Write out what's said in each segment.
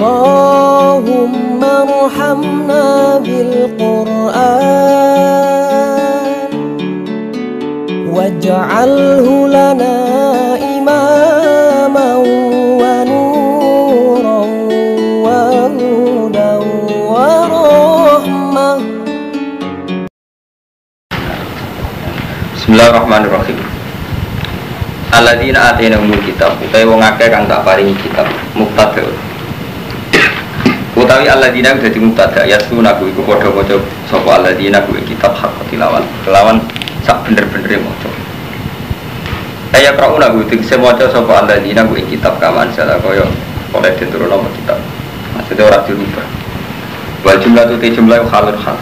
Allahumma arhamna bil Qur'an waj'alhu lana imaman wa nuran wa hudan wa rahmah. Bismillahirrahmanirrahim. Alladzina atainahumul kitab, utawi wong akeh kang tak paringi kitab, mubtada. Utawi alladzina dadi mubtada, yasuna ku iku padha maca sapa alladzina ku kitab hak tilawat, kelawan sak bener-benere maca. Kaya krauna ku tegese maca sapa alladzina ku kitab kaman salah kaya oleh diturunno kitab. Maksudnya ora dirubah. Wal jumlah tu jumlah khalur hal.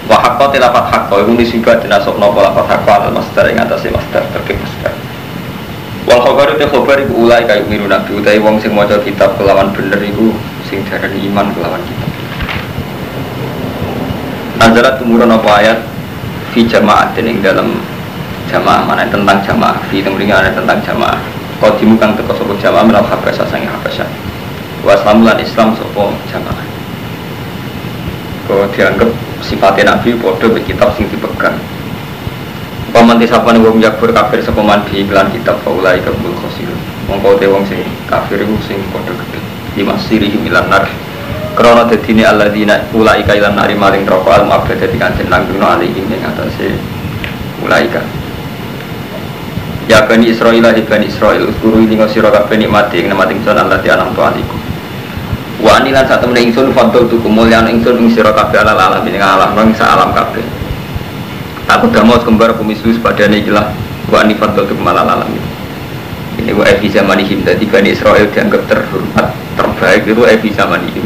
Wa haqqa tilafat haqqa iku nisbat dinasabna apa lafat haqqa al masdar ing atase masdar terkait masdar. Wal khabaru te khabar iku ulai kaya miru nabi utawi wong sing maca kitab kelawan bener iku sing darani iman kelawan kitab. Nazarat tumurun apa ayat fi jama'at ing dalam jamaah mana tentang jamaah fi temringan tentang jamaah. Qadimu kang teko sapa jamaah menal habasa sange habasa. Wa islamulan Islam sapa jamaah. Kok dianggap sifatnya Nabi podo be kitab sing dipegang. Pamanti sapane wong yakfur kafir sapa man bi iklan kitab faulai kabul khosir. Mongko te wong sing kafir iku sing podo gedhe. Dimasiri milan nar. Krana dadine alladzina ulai ka ilan nari maring neraka al mabda dadi kanjen langgengno alihim ing atase ulai ka. Ya bani Israil Bani Israil guru ing sira kabeh nikmati ing nikmati ingsun Allah ti alam tu alikum. Wa anilan sak temene ingsun fadl tu kumulyan ingsun ing sira kabeh ala alam ing alam nang sak alam kabeh. Aku damo kembar kumisus padane iki lah wa ani fadl tu kumal alam. Ini wa fi zamanihim dadi Bani Israil dianggap terhormat terbaik itu fi zamanihim.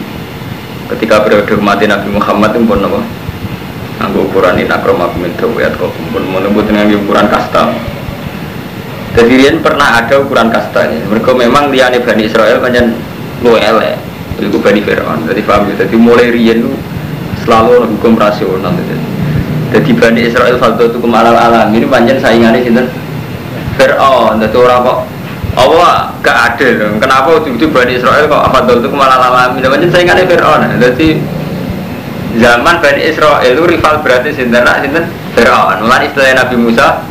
Ketika periode mati Nabi Muhammad pun napa? Anggo ukuran ini akramakum min dawiyat kok pun menembut dengan ukuran kasta. Jadi riyen pernah ada ukuran kastanya. Mereka memang liyane Bani Israil pancen luwih elek. Itu Bani Fir'aun, jadi paham ya, jadi mulai riyen itu selalu hukum rasional. Jadi Bani Israel fadl itu kemalal alam ini panjang saingannya sinten Fir'aun, jadi orang kok Allah gak adil, kenapa ujung-ujung Bani Israel kok fadl itu kemalal alam ini panjang saingannya Fir'aun. Jadi zaman Bani Israel itu rival berarti sinten Fir'aun. Mulai istilah Nabi Musa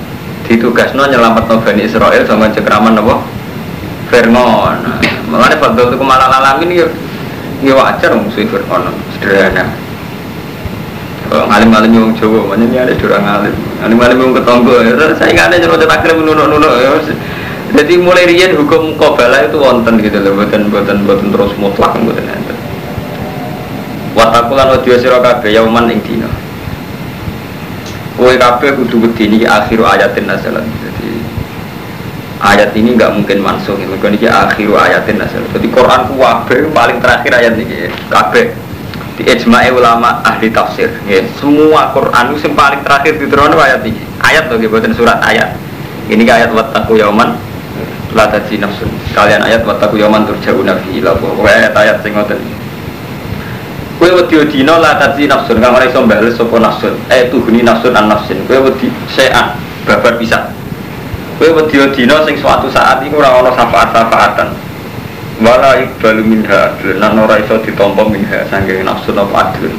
ditugasno nyelametno Bani Israel zaman cekraman apa Fir'aun. Mulai fadl itu kemalal alam ini ya wajar musuh Fir'aun sederhana. Ngalim-ngalim yang Jawa, makanya ada orang ngalim. Ngalim-ngalim yang ketonggo, saya nggak ada yang takrim nunuk-nunuk. Jadi mulai rian hukum qabala itu wonten gitu loh, buatan terus mutlak buatan enten. Watakulan wadiyo sira kabeh yauman ing dina. Kowe kabeh kudu wedi niki akhiru ayatin nazalat. Jadi ayat ini nggak mungkin mansuh, mereka ini akhiru ayatin asal. Jadi Quran kuwabe paling terakhir ayat ini kabeh di ijma' ulama ahli tafsir. Ya, semua Quran itu yang paling terakhir diturunkan ayat ini. Ayat loh, bukan surat ayat. Ini ayat wattaqu yauman la tajzi nafsun. Kalian ayat wattaqu yauman turja'una fihi ila Allah. Ayat sing ngoten. Kowe wedi dina la tajzi nafsun, kang ora iso mbales sapa nafsun. Tuhni nafsun an nafsin. Kowe wedi se'an babar bisa. Kowe wedi dina sing suatu saat iku ora ana syafaat-syafaatan. Wala iqbalu minha, lan ora iso ditampa minha saking nafsu apa adun.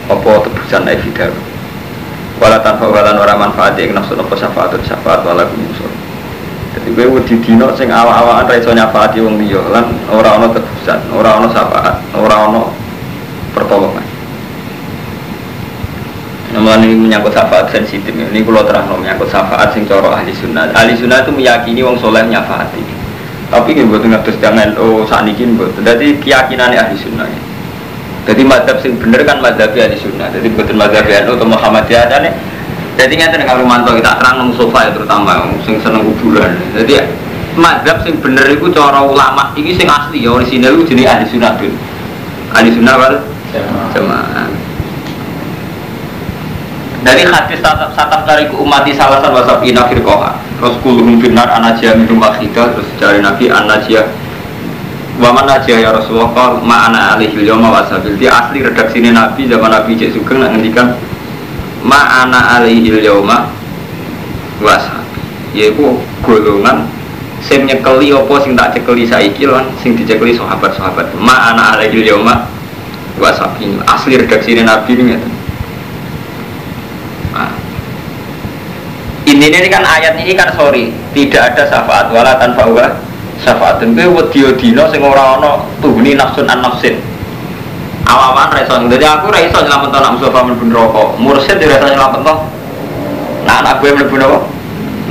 Apa tebusan evidar. Wala tanfa walan ora manfaat ing nafsu apa syafaat wala kumusur. Dadi kowe wedi dina sing awak-awakan ra iso nyafaati wong liya lan ora ana tebusan, ora ana syafaat, ora ana pertolongan. Namun ini menyangkut syafaat sensitif. Ini kalau terang menyangkut syafaat sing cara ahli sunnah. Ahli sunnah itu meyakini wong soleh nyafaati. Tapi ini buat ngatus jangan saat ini buat. Jadi keyakinan ahli sunnah. Jadi mazhab sing bener kan mazhab ahli sunnah. Jadi bukan mazhab NU atau Muhammadiyah aja nih. Jadi ngerti kalau mantau kita terang nang sofa ya terutama sing seneng kuburan. Jadi mazhab sing bener itu cara ulama. Ini sing asli ya orisinal itu jenis ahli sunnah tuh. Ahli sunnah wal jamaah. Dari hadis satap tariku umati salasan wasabina firqoha. Terus kulhum finnar anajiyah minum akhidah. Terus dari Nabi anajiyah waman najiyah ya Rasulullah kal ma'ana alihil yawma wasabil. Dia asli redaksi ini Nabi zaman Nabi Cik Sugeng nak ngendikan ma'ana alihil yawma wasabil, yaitu golongan sing nyekeli apa sing tak cekeli saiki lan sing dicekeli sahabat-sahabat. Ma ana alaihi yauma wa sakin. Asli redaksine Nabi ini ngeten. Nah. Intinya ini kan ayat ini kan sorry, tidak ada syafaat wala tanfa'uha syafaatun. Kowe wedi dina sing ora ana tuhni nafsun an nafsin. Awaman ra iso. Dadi aku ra iso nyelametno nak Mustafa mlebu neraka. Mursyid ora iso nyelametno. Nah, anak gue mlebu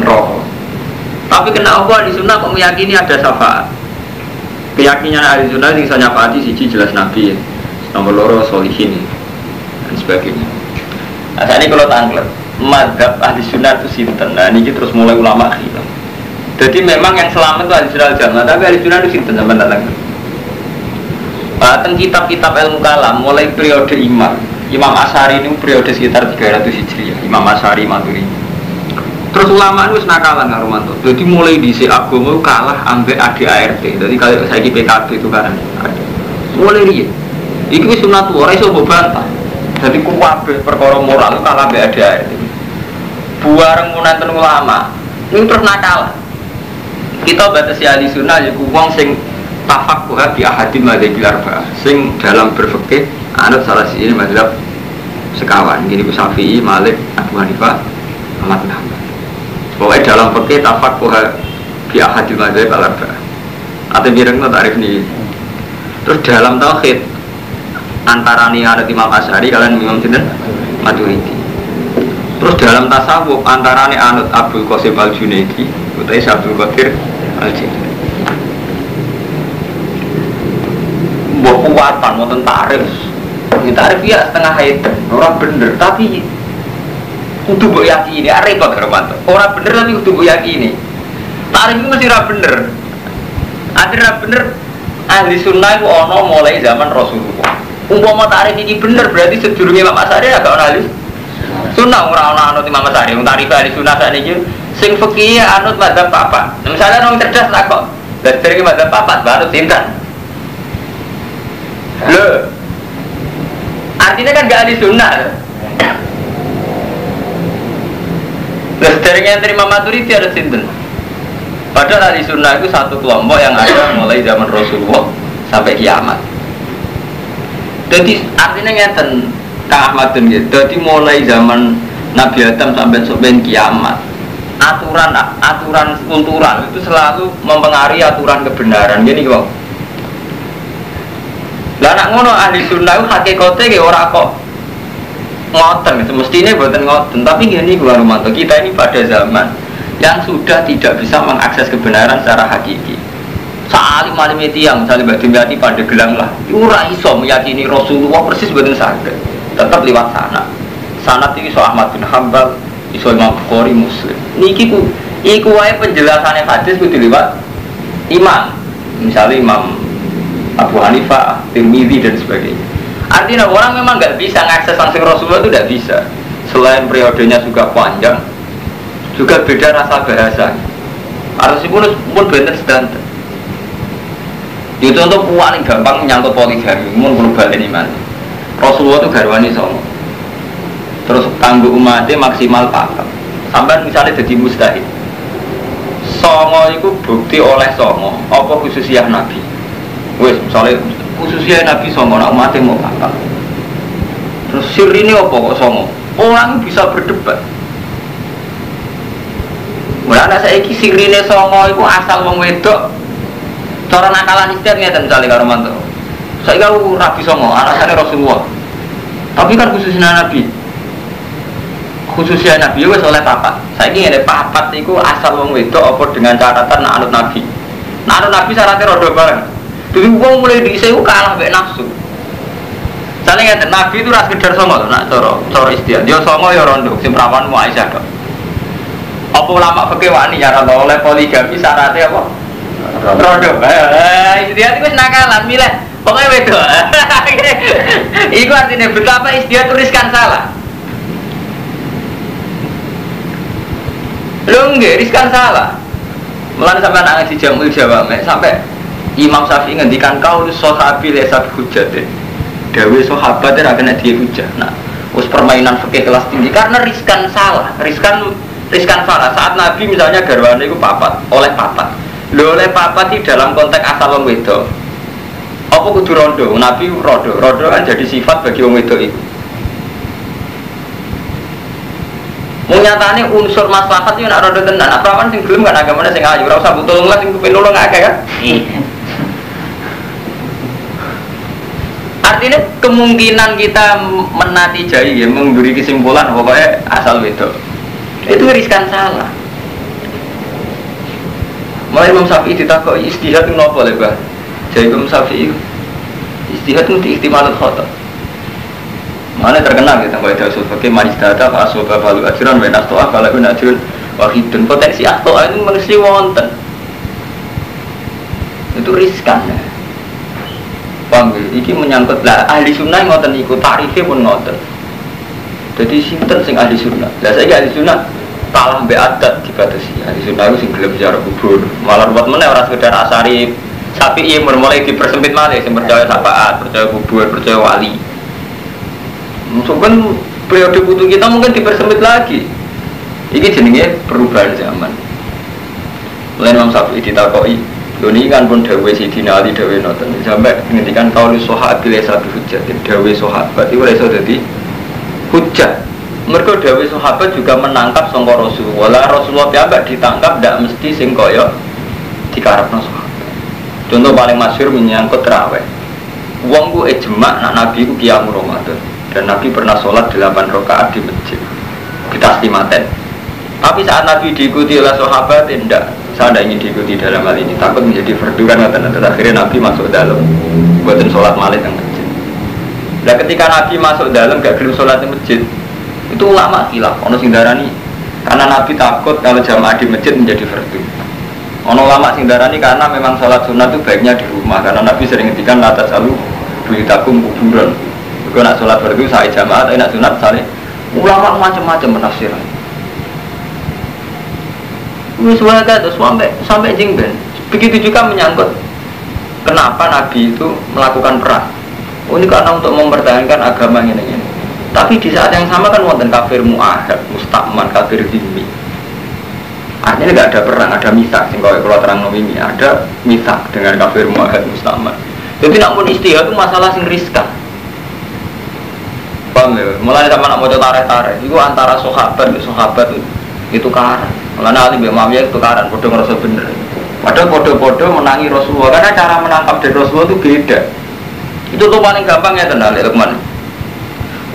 neraka. Tapi kena Allah di sunnah kok meyakini ada syafaat. Keyakinan ahli sunnah sing iso nyafaati siji jelas Nabi. Nomor loro solihin dan sebagainya. Nah, saat ini kalau tanglet mazhab ahli sunnah itu sinten. Nah, ini terus mulai ulama khilaf. Jadi memang yang selamat itu ahli sunnah jamaah, tapi ahli sunnah itu sinten zaman datang. Tentang kitab-kitab ilmu kalam mulai periode Imam Asy'ari ini periode sekitar 300 Hijriah. Imam Asy'ari Maturidi. Terus ulama itu nakalan karo mantu. Jadi mulai di agama kalah ambek ADART. Jadi kalau saiki PKB itu kan ada. Mulai dia. Iki wis sunat ora iso mbok bantah. Jadi kuwabe perkara moral kalah ambek ADART. Buareng munanten ulama. Ini terus nakalan. Kita batasi ahli sunnah ya wong sing tafaqquh bi ahadil madzhabil arba'ah sing dalam berfikih anut salah siji mazhab sekawan gini Syafi'i, Malik, Abu Hanifah, Ahmad bin Hanbal. Pokoknya dalam fikih tafaqquh bi ahadil madzhabil arba'ah. Atau bireng tarif ini. Terus dalam tauhid antara nih anut Imam Asy'ari kalian Imam sinten Maturidi. Terus dalam tasawuf antara nih anut Abdul Qasim Al-Junaidi utawi Abdul Qadir Al-Jilani. Mbok kuwatan wonten tarif. Ini tarif ya setengah haid. Ora bener tapi kudu mbok yakini, repot karo mantu. Ora bener tapi kudu mbok yakini. Tarif itu mesti ora bener. Ada ora bener ahli sunnah itu ana mulai zaman Rasulullah. Umpama tarif iki bener berarti sedurunge Imam Asy'ari agak ana ahli sunnah ora ana anut Imam Asy'ari. Wong tarif ahli sunnah sakniki sing fikih anut mazhab papat. Misalnya orang cerdas tak kok dari mazhab papat baru sinten. Loh, artinya kan gak ahli sunnah. Loh, dari yang terima Maturidi ada sinten. Padahal ahli sunnah itu satu kelompok yang ada mulai zaman Rasulullah sampai kiamat. Jadi artinya ngeten Kang Ahmad bin gitu. Jadi mulai zaman Nabi Adam sampai kiamat, aturan kultural itu selalu mempengaruhi aturan kebenaran. Gini kok. Lah nak ngono ahli sunnah itu hakikate ge ora kok ngoten, semestinya boten ngoten. Tapi gini gua Romanto, kita ini pada zaman yang sudah tidak bisa mengakses kebenaran secara hakiki. Salim-alim tiyang misalnya Mbak Dimyati pada gelang lah, ora iso meyakini Rasulullah persis boten saged. Tetap lewat sana. Sanad iki iso Ahmad bin Hanbal, iso Imam Bukhari, Muslim. Niki ku iku wae penjelasane hadis kudu lewat imam. Misalnya Imam Abu Hanifah, Tirmidzi dan sebagainya. Artinya orang memang nggak bisa mengakses langsung Rasulullah itu tidak bisa. Selain periodenya juga panjang, juga beda rasa bahasa. Harus pun bener sedanten. Itu untuk paling gampang menyangkut poligami, mun global ini man. Rasulullah itu garwani songo. Terus tangguh umatnya maksimal 4. Sampai misalnya jadi mustahil. Songo itu bukti oleh songo. Apa khususiyah Nabi? Wes misalnya khususnya Nabi songo nak umatnya mau apa? Terus sir ini apa kok songo? Orang bisa berdebat. Mulanya saya iki sir ini songo itu asal wong wedok. Cara nakalan istiad ngeten misalnya karo mantu. Saya kalau Nabi songo alasannya Rasulullah. Tapi kan khususnya Nabi. Khususnya Nabi wes oleh papat. Saya ini ada papat itu asal wong wedok apa dengan catatan nak anut Nabi. Nak anut Nabi syaratnya rodo bareng. Jadi uang mulai diisi kalah mbek nafsu. Soalnya ngeten Nabi itu ras kedar songo nak cara istiad. Dia songo ya rondo sing perawan mu Aisyah kok. Apa ulama fikih wani ya ora oleh poligami syaratnya apa? Rondo. Istiad itu wis nakalan milih. Pokoknya wedok. Iku artinya betapa istiad tuliskan salah. Lho nggih riskan salah. Mulane sampean ngaji Jamul Jawame sampai Imam Syafi'i ngendikan kau sahabi lesat hujjah. Dewe sahabat ora kena dihujjah. Nah, us permainan fikih kelas tinggi karena riskan salah, riskan salah. Saat Nabi misalnya garwane iku papat, oleh papat. Lho oleh papat di dalam konteks asal wong wedok. Apa kudu rondo? Nabi rondo. Rondo kan jadi sifat bagi wong wedok itu. Mau nyatane unsur maslahat itu nak rondo tenan. Apa-apa sing gelem kan agamane sing ayu, ora usah butuh lah sing kepen nulung akeh kan. Artinya kemungkinan kita menatijai ya, memberi kesimpulan pokoknya asal wedok. Itu riskan salah. Mulai Imam Syafi'i ditakoki ijtihad napa lho, Mbah? Jadi Imam Syafi'i ijtihad itu ihtimalut khata. Mana terkenal kita baca usul fikih manis data fa asaba balu ajran wa nastoa kala guna ajrun wahidun. Potensi aktoa itu mesti wonten. Itu riskan ya. Paham ya? Ini menyangkut lah ahli sunnah ngoten iku tarifnya pun ngoten. Jadi sinten sing ahli sunnah. Lah saiki ahli sunnah kalah mbek adat dibatasi. Ahli sunnah itu sing gelem ziarah kubur. Malah buat meneh ora sekedar asari Syafi'i mulai dipersempit malih sing percaya syafaat, percaya kubur, percaya wali. Mungkin periode butuh kita mungkin dipersempit lagi. Ini jenenge perubahan zaman. Mulai Imam Syafi'i ditakoki Luni kan pun dawe Sidina Ali dawe noten sampai ngendikan kauli sohat bila satu hujat dawe sohat berarti boleh so jadi hujat. Mereka dawe sahabat juga menangkap sangka Rasulullah. Rasulullah piyambak ditangkap tidak mesti sing kaya dikarepno sahabat. Contoh paling masyhur menyangkut tarawih. Wong ku ijma nak Nabi ku qiyamul Ramadan dan Nabi pernah sholat 8 rakaat di masjid. Kita istimaten. Tapi saat Nabi diikuti oleh sahabat tidak. Saya tidak ingin diikuti dalam hal ini, takut menjadi fardu kan akhirnya Nabi masuk dalam buatin sholat malam di masjid. Nah ketika Nabi masuk dalam gak gelem sholat di masjid, itu ulama khilaf. Ono sing darani karena Nabi takut kalau jamaah di masjid menjadi fardu. Ono ulama sing darani karena memang sholat sunat itu baiknya di rumah karena Nabi sering ngendikan la tasalu buyutakum kuburan. Kalau nak sholat fardu saya jamaah, tapi nak sunat misalnya ulama macam-macam menafsirkan. Wiswada itu sampai jingben. Begitu juga menyangkut kenapa Nabi itu melakukan perang. Oh ini karena untuk mempertahankan agama ini. Tapi di saat yang sama kan wonten kafir mu'ahad, mustakman, kafir dhimmi. Artinya tidak ada perang, ada misak. Sehingga kalau terang ini ada misak dengan kafir mu'ahad, mustakman. Jadi nak pun istihad itu masalah sing riskan. Paham ya? Mulai sama nak mau tarik-tarik. Itu antara sahabat itu karan. Karena Ali bin Muawiyah itu karan, bodoh ngerasa bener. Padahal bodoh-bodoh menangi Rasulullah karena cara menangkap dari Rasulullah itu beda. Itu tuh paling gampang ya tenang, Lukman.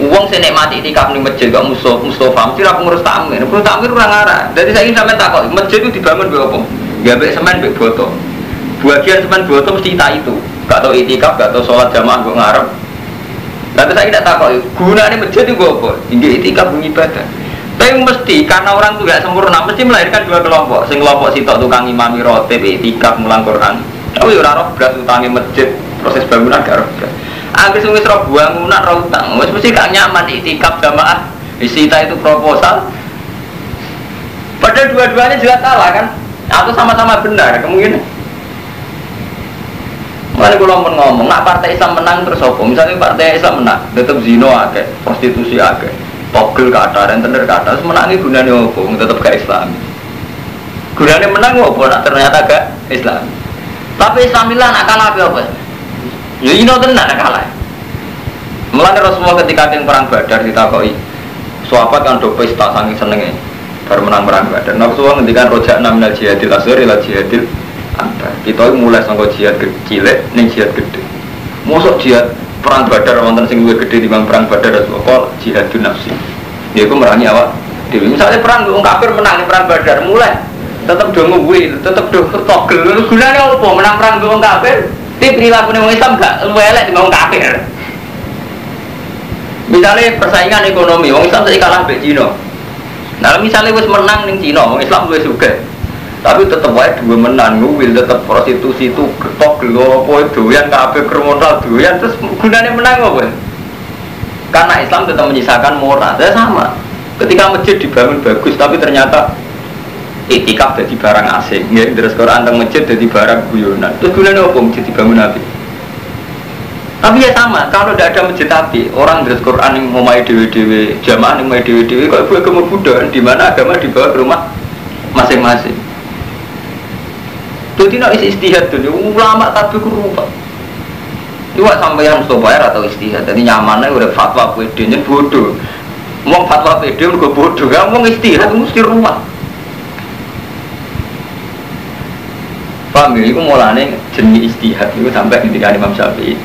Uang saya nikmati itikaf di masjid gak Mustafa, mesti aku ngurus takmir. Ngurus takmir kurang arah. Jadi saya ingin sampai takut, masjid itu dibangun berapa? Gak baik semen, baik botol. Bagian semen botol mesti kita itu. Gak tau itikaf, gak tau sholat jamaah gue ngarep. Lalu saya tidak takut, gunanya masjid itu apa? Tinggi itikaf mengibadah. Tapi mesti karena orang itu gak sempurna, mesti melahirkan dua kelompok. Sing kelompok sitok tukang imami rotib, itikaf, mulang Quran. Tapi orang roh beras utangi masjid, proses bangunan gak roh beras. Akhirnya sungai roh bangunan roh utang, mesti gak nyaman itikaf jamaah. Isita itu proposal. Padahal dua-duanya jelas salah kan? Atau sama-sama benar kemungkinan. Mana kalau ngomong, nak partai Islam menang terus apa? Misalnya partai Islam menang, tetap zino akeh, prostitusi akeh. Togel kata dan tender kata menangi gunanya apa? Tetap gak Islam. Gunanya menang apa? Nak ternyata gak Islam. Tapi Islamilah nak kalah apa? Ya ini tenan nak kalah. Mulanya Rasulullah ketika yang perang Badar ditakoi, sahabat kan do pesta saking senenge baru menang perang Badar. Rasulullah ngendikan rojak minal jihadil asghar ila jihadil akbar. Kita mulai sangko jihad kecil ning jihad gede. Mosok jihad perang Badar wonten sing luwih gedhe timbang perang Badar Rasulullah jihadun nafsi. Yaiku merangi awak dhewe. Misale perang wong kafir menang perang Badar mulai tetep do ngewil, tetep do togel. Gunane apa menang perang wong kafir? Tapi perilaku wong Islam gak luwih elek timbang wong kafir. Misalnya persaingan ekonomi, wong Islam saiki kalah mbek Cina. Nah, misalnya wis menang ning Cina, wong Islam luwih sugih. Tapi tetep wae dua menang, ngewil tetep prostitusi itu getok gelo apa doyan kabeh kriminal doyan terus gunane menang apa? Karena Islam tetap menyisakan moral. Ya sama. Ketika masjid dibangun bagus tapi ternyata itikaf jadi barang asing, ya terus Quran tentang masjid jadi barang guyonan. Terus gunane apa masjid dibangun api? Tapi ya sama, kalau tidak ada masjid api, orang terus Quran yang mau main dewi-dewi, jamaah yang main dewi-dewi, kalau buat agama Buddha, di mana agama dibawa ke rumah masing-masing. Jadi nak istihad tu, ulama tapi kurang. Dua sampai yang Mustafa atau istihad, jadi nyamannya udah fatwa PD nya bodoh. Mau fatwa PD gue bodoh, kamu mau istihad mesti rumah. Paham ya? Itu mulanya jenis istihad itu sampai ketika Imam Syafi'i.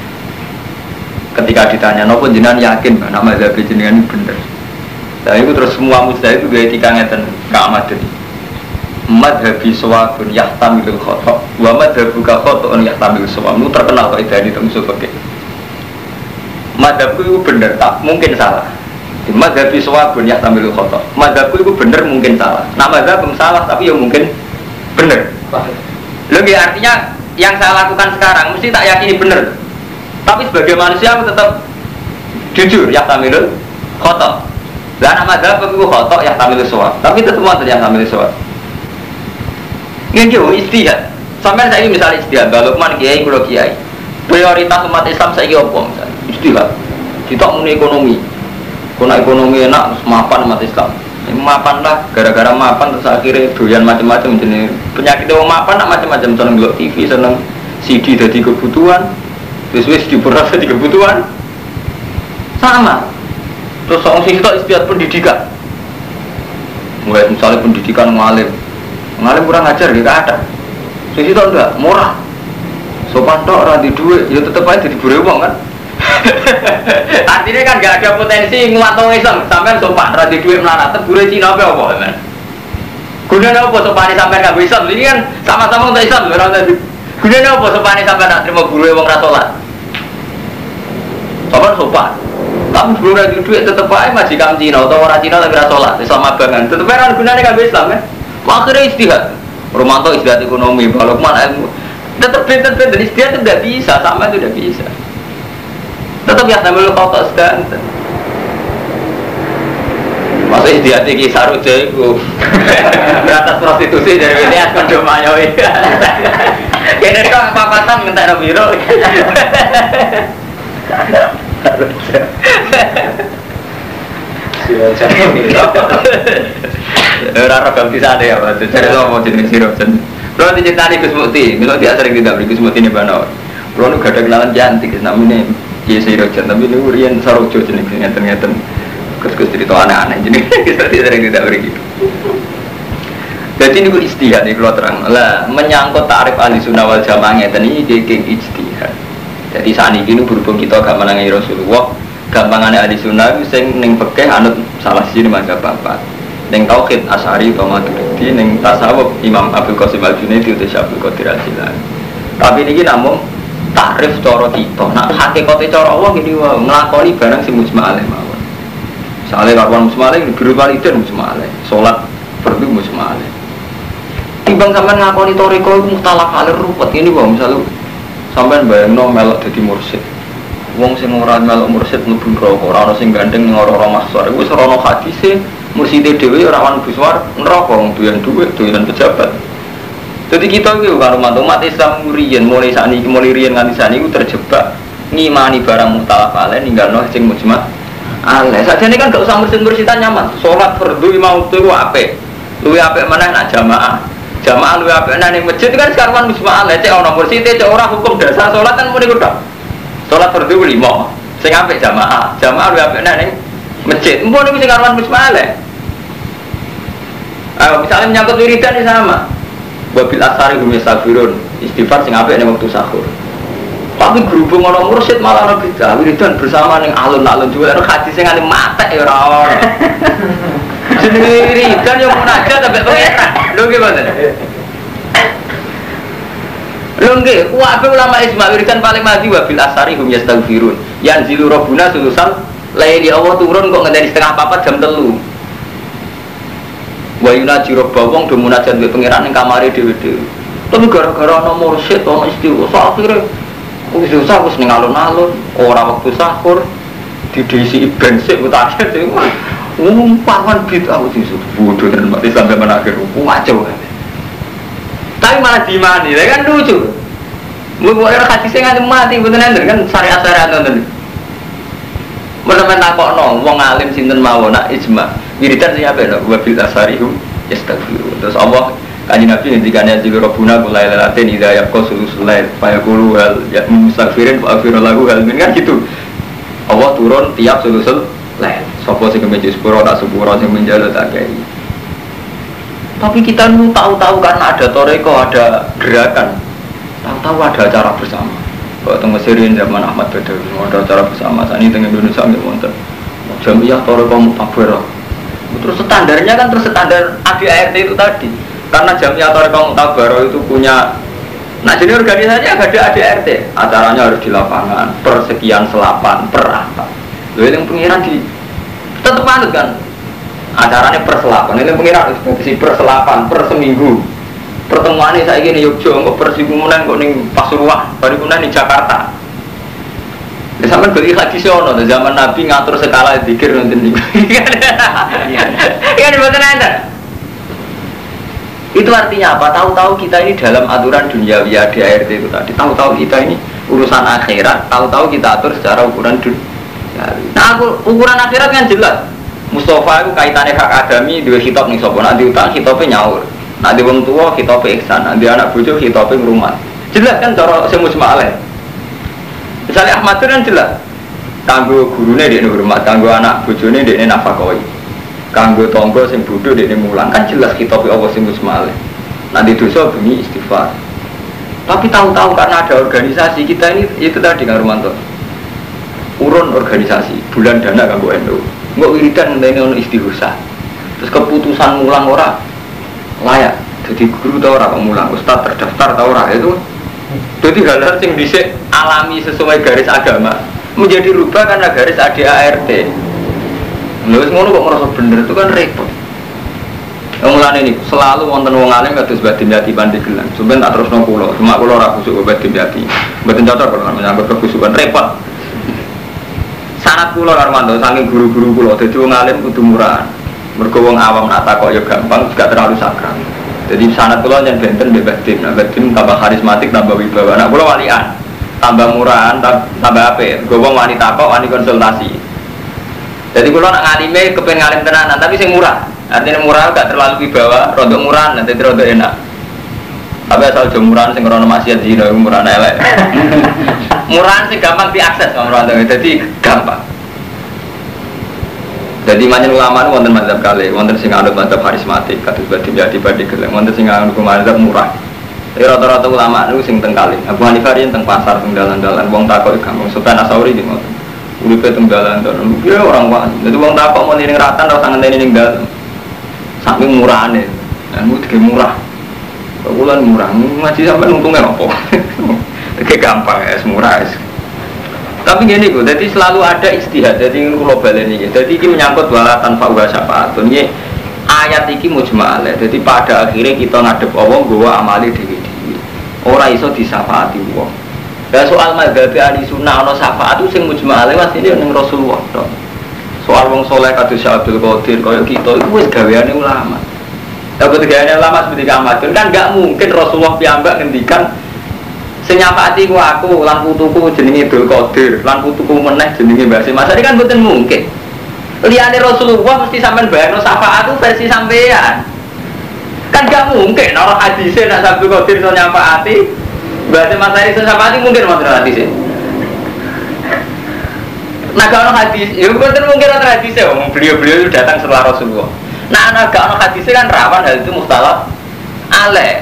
Ketika ditanya, nopo jenengan yakin bahwa nama mazhab jenengan itu benar. Nah itu terus semua mustahil itu gaya etika ngeten Ka'amad ini. Madhabi sawabun yahtamilul khotok wa madhabuka khoto'un yahtamilul sawab. Itu terkenal kok itu usul fikih. Madhabku itu benar, tak mungkin salah. Madhabi sawabun yahtamilul khotok. Madhabku itu benar, mungkin salah. Nah madhab salah tapi ya mungkin benar. Lebih artinya yang saya lakukan sekarang mesti tak yakini benar. Tapi sebagai manusia aku tetap jujur, yahtamilul khotok. Lah nama madhab itu khotok yahtamilul sawab. Tapi tetap ada yahtamilul sawab. Ini jauh istihad. Sampai saya ini misalnya istihad, Lukman kiai, kulo kiai. Prioritas umat Islam saya ini apa misalnya? Istihad. Kita punya ekonomi. Kalau ekonomi enak, mapan umat Islam. Mapan lah, gara-gara mapan terus akhirnya doyan macam-macam jenis penyakit orang mapan nak macam-macam, seneng ngelok TV, seneng CD jadi kebutuhan, terus diperasa jadi kebutuhan. Sama. Terus orang sisi itu istihad pendidikan. Mulai misalnya pendidikan ngalim kurang ajar ya gak ada. Sisi itu enggak murah. Sopan tok ora di duit, ya tetep aja diburu wong kan. Artinya kan gak ada potensi nguatong Islam. Sampai sopan ora di duit melarat, tebure Cina apa men. Gunane apa sopane sampai gak Islam? Ini kan sama-sama untuk Islam ora tadi. Gunane apa sopane sampai nak terima guru wong ra salat? Sopan. Tapi guru ra di duit tetep ae majikan Cina atau orang Cina tapi ra salat, Islam abangan. Tetep ora gunane gak Islam kan. Akhirnya istihad, Romanto istihad ekonomi, Lukman ilmu, tetap dan istihad itu tidak bisa, sama itu tidak bisa. Tetap ya sambil kotor sedan. Masa istihad ini saru jago, beratas prostitusi dari lihat kondom ayoy. Kini kau apa-apatan minta biro. Rara gam bisa ada ya, Pak. Cari tahu mau jenis sirup jen. Kalau diceritani Gus Mukti, kalau dia sering tidak beli Gus Mukti ini banor. Kalau nu gak ada kenalan cantik, namanya dia sirup jen. Tapi nu rian sarojo jenis ngeten. Gus cerita aneh-aneh jenis. Kita sering tidak beli gitu. Jadi ini gue istihad nih kalau terang. Lah menyangkut tarif ahli sunnah wal jamaah ngeten ini geng ijtihad. Jadi saat ini berhubung kita gak menangi Rasulullah. Gampangannya ahli sunnah itu yang neng fikih anut salah siji mazhab bapak. Neng tauhid Asy'ari atau Maturidi, neng tasawuf Imam Abdul Qasim Al-Junaidi atau Syekh Abdul Qadir Al-Jilani. Tapi ini namun takrif cara kita. Nah hakikate cara Allah gini wae nglakoni barang sing mujma' alaih mawon. Sale kawan mujma' alaih biru waliden mujma' alaih, salat fardu mujma' alaih. Timbang sampean ngakoni toriko iku mukhtalaf alaih ruwet ini wae misal sampean bayangno melok dadi mursyid. Wong sing ora melok mursyid mlebu neraka, ora ana sing gandeng ning ora-ora mahsyar. Wis ora ana hadise murside dhewe ora wan buswar neraka wong duwe dhuwit, duwe pejabat. Jadi kita iki karo umat Islam riyen mulai sakniki mulai riyen nganti sakniki terjebak ngimani barang mukhtalaf alaih ninggalno sing mujma' alaih. Sajane kan gak usah mursyid-mursyid nyaman. Salat fardu lima waktu ku apik. Luwih apik meneh nak jamaah. Jamaah luwih apik nang masjid kan sekarang mujma' alaih cek ana mursyid cek ora hukum dasar salat kan muni kudu. Salat fardu 5, sing apik jamaah luwih apik nang masjid. Empun niku sing karuan mujma' alaih. Misalnya menyangkut wiridan ini sama. Wabil asari hum yastaghfirun, istighfar sing apik ning wektu sahur. Tapi berhubung ana mursyid malah ana bid'ah wiridan bersama ning alun-alun juga ana hadis sing ngene matek ya ora ono. Jenenge wiridan yo munajat sampe pengeran. Lho nggih mboten. Lho nggih, wae ulama ijma wiridan paling mati wabil asari hum yastaghfirun. Yanzilu rabbuna sulusal laili Allah turun kok ngenteni setengah 4 jam 3. Wa yunaji rabbahum do munajat mbek pangeran ning kamare dhewe-dhewe. Tapi gara-gara ana mursyid ana istighosah akhire wis susah wis ning alun-alun, ora wektu sahur didisi bensin utaket iku. Pawan bid'ah wis bodoh dan mati sampai menakhir kacau. Tapi malah dimani, kan lucu. Mun ora hadise nganti mati mboten enten kan syariat-syariat ngoten. Menawa takokno wong alim sinten mawon nak ijma. Wiridan sing apik lho wa bil asarihum yastaghfiru. Terus Allah Kanjeng Nabi ngendikane jilu robuna kula lelaten ida yaqqa sulusul lail fa yaqulu hal ya mustaghfirin fa aghfir lahu hal min kan gitu. Allah turun tiap sulusul lail. Sapa sing kemeje sepuro tak sepuro sing menjaluk tak kei. Tapi kita nu tahu-tahu karena ada toreko, ada gerakan. Tahu-tahu ada acara bersama. Kalau teng Mesir zaman Ahmad Badawi ada acara bersama. Saat ini teng Indonesia nggih wonten. Jamiah toreko mutabarrah. Terus standarnya kan terus standar ADART itu tadi. Karena Jamiah Thariqah Mutabarrah itu punya, nah jadi organisasi ada ADART, acaranya harus di lapangan, per sekian selapan, per apa. Lalu yang pengiran di tetap manut kan, acaranya per selapan, ini pengiran di per selapan, per seminggu. Pertemuannya saya ini Yogyakarta, per Sibumunan kok ning Pasuruan, baru kemudian di Jakarta. Ya sampai beli hadis ono, zaman Nabi ngatur skala zikir nonton niku. Iya diboten enten. Itu artinya apa? Tahu-tahu kita ini dalam aturan duniawi ADART itu tadi. Tahu-tahu kita ini urusan akhirat. Tahu-tahu kita atur secara ukuran dunia. Nah, ukuran akhirat kan jelas. Mustafa itu kaitannya hak adami dua khitab nih sopo. Nanti utang khitabnya nyaur. Nanti wong tua khitabnya ihsan. Nanti anak bojo khitabnya ngrumat. Jelas kan cara semus ma'aleh. Misalnya Ahmad itu kan jelas. Kanggo gurune dia hormat, kanggo anak bojone dia nafakoi. Kanggo tonggo sing bodho dekne mulang kan jelas khitabe Allah sing musmale. Nanti dosa bunyi istighfar. Tapi tahu-tahu karena ada organisasi kita ini itu tadi Kang Romanto. Urun organisasi, bulan dana kanggo NU. Engko wiridan ngenteni ono istighosah. Terus keputusan mulang ora layak. Jadi guru ta ora kok mulang, ustaz terdaftar ta ora itu. Jadi hal-hal sing dhisik alami sesuai garis agama menjadi rubah karena garis ADART. Lha wis ngono kok merasa bener itu kan repot. Mulane niku selalu wonten wong alim kados Badim Yati Pandeglang. Sampeyan tak terusno kula, cuma kula ora kusuk Badim Yati. Mboten cocok kok menyangkut kekusukan repot. Syarat kula Armando saking guru-guru kula dadi wong alim kudu murahan. Mergo wong awam nak takok ya gampang, gak terlalu sakral. Jadi syarat kula yen benten mbek Badim. Nah Badim tambah karismatik, tambah wibawa. Nah kula walian, tambah murahan, tambah apik. Go wong wani takok, wani konsultasi. Jadi kalau nak ngalime kepengen ngalim tenanan, tapi sing murah. Artinya murah gak terlalu wibawa, rodok murah nanti rodok enak. Tapi asal jam murahan sing krono maksiat zina murah elek. Murahan sing gampang diakses sama orang jadi gampang. Jadi manjen ulama itu wonten mazhab kali, wonten sing anut mazhab karismatik, kados Badim Yati Pandeglang, wonten sing anut mazhab murah. Jadi rata-rata ulama itu sing teng kali. Abu Hanifah yen teng pasar teng dalan-dalan, wong takok gampang. Sultan Asauri gitu. Uripe teng dalan dalan, ya orang wah. Jadi wong takok mau ning ratan ora tangan ning dalem. Saking murahane. Anu iki murah. Bulan murah, ngaji sampai untungnya apa? Kayak gampang ya, murah. Tapi gini kok, jadi selalu ada istihad. Jadi global ini, jadi ini menyangkut wala tanpa uga syafaat. Ini ayat ini mujma'alah. Jadi pada akhirnya kita ngadep Allah, gua amali dewi-dewi. Orang iso disyafaati Allah. Dan soal mazhabi ahli sunnah ana syafaat itu sing mujma'alah mas ini yang Rasulullah. Soal wong soleh kados Abdul Qadir kaya kita itu wis gaweane ulama. Lah ketika ulama seperti Ahmad kan enggak mungkin Rasulullah piyambak ngendikan sing nyafaati ku aku lan putuku jenenge Abdul Qadir, lan putuku meneh jenenge Mbah Mas. Kan mboten mungkin. Liyane Rasulullah mesti sampean bayangno syafaat itu versi sampean. Kan enggak mungkin ora hadise nek Abdul Qadir iso nyafaati Mbah Mas iso nyafaati mungkin wonten hadise. Nah kalau hadis, ya betul mungkin ada hadisnya, beliau-beliau itu datang setelah Rasulullah. Nah anak kalau hadisnya kan rawan hal itu mustalah alaih.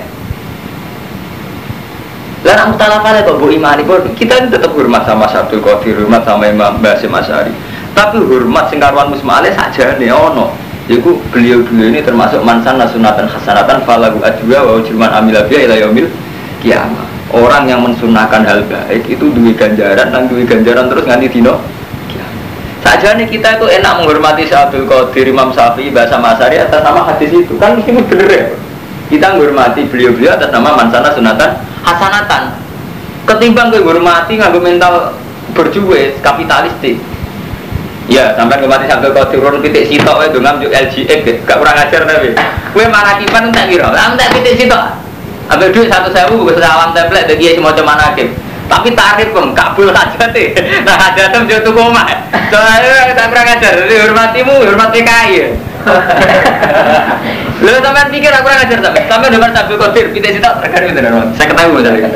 Lalu mustalah alaih kok bu imani pun kita ini tetap hormat sama Abdul Qadir, hormat sama Imam Basim Asy'ari. Tapi hormat singkaruan musma'alih saja nih ono. Jadi beliau-beliau ini termasuk mansan nasunatan hasanatan falahu ajwa wa ujruman amilabiyah ila yaumil kiamah. Orang yang mensunahkan hal baik itu duwe ganjaran dan duwe ganjaran terus nganti dino. Saja nih kita itu enak menghormati Abdul Qadir, Imam Syafi'i, Bahasa Masari atas nama hadis itu kan mesti bener ya. Kita menghormati beliau-beliau atas nama mansana sunatan hasanatan. Ketimbang menghormati nganggo mental berjuwe kapitalistik. Ya sampai menghormati Abdul Qadir urun pitik sitok wae ndongam yo LGX gak kurang ajar tapi. Kowe marakipan tak kira. Lah tak pitik sitok. Ambil duit 1.000 wis salam template dadi kiai semacam manakim. Tapi tarif pun kabul hajate. Nah hajate yo tuku omah. Soale tak kurang ajar, hormatimu, hormat PKI. Lho sampean pikir aku ora ngajar sampean. Sampean dengar Abdul Qadir, pite sita terkari beneran. Saya ketahui misalnya.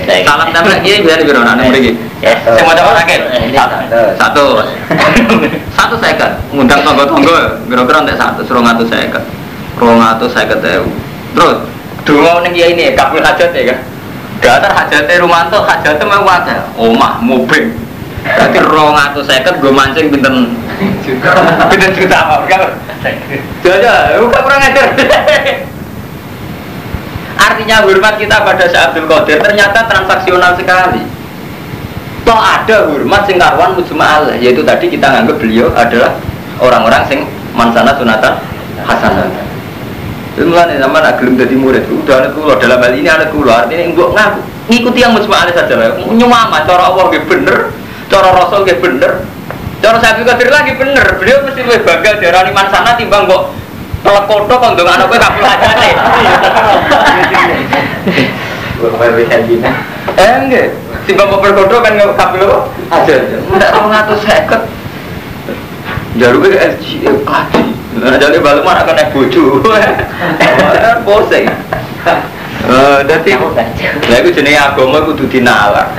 Salam sampean kiai biar biro nang mriki. Sing maca akeh. Satu second. Ngundang tangga-tangga kira-kira entek 100 250. 250.000. Terus donga ning kiai ini kabul hajat ya kan. Datar hajate Rumanto, hajate mau wae. Omah, mobil. Berarti 250 gue mancing pinten juta apa kan? Jaja, bukan kurang ajar. Artinya hormat kita pada Syekh Abdul Qadir ternyata transaksional sekali. Toh ada hormat sing karuan mujma'al, yaitu tadi kita nganggap beliau adalah orang-orang sing mansana sunatan hasanah. Itu mulai zaman agilum jadi murid, udah anak kulo dalam hal ini anak kulo artinya enggak ngaku ngikuti yang mujma'al saja lah. Nyumama cara Allah gitu bener. Cara Rasul ke bener, cara Syekh Abdul Qadir lagi bener. Beliau mesti lebih bangga diarani mansana timbang kok telek kodok kondong anak kowe kabul hajate. Enggak, timbang kok berkodok kan kabul aja. Ndak 250. Jaruke SG kaji. Nah, jadi balik mana akan naik bojo. Posing. Dadi lha iku jenenge agama kudu dinalar.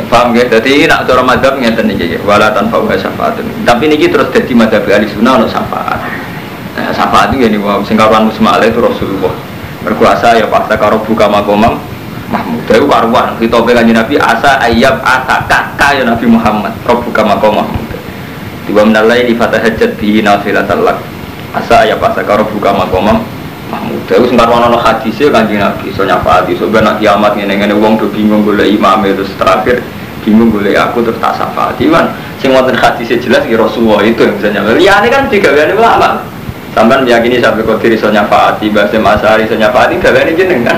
Paham ya? Jadi nak cara madzhab ngeten niki wala tanfa wa syafaatun. Tapi niki terus dadi madzhab Ahlussunnah ono syafaat. Nah, syafaat iki yen wong sing karuan musma'al itu Rasulullah. Berkuasa ya paksa karo buka makomam Mahmud. Dewe karuan khitobe kanjeng Nabi asa ayyab ataka ya Nabi Muhammad. Rabbuka maqam Mahmud. Tiba menalai di fatahajat bihi nafilatal lak. Asa ayyab paksa karo buka makomam Mahmud. Dewe sing karuan ono hadise kanjeng Nabi iso nyafaati. So ben kiamat ngene-ngene wong do bingung golek imam terus terakhir bingung boleh aku terus tak syafaati kan sing wonten hadisnya jelas ki Rasulullah itu yang bisa nyampe liyane kan digaweane ulama sampean meyakini sampai Qadir iso nyafaati Basim Asari iso nyafaati gaweane jenengan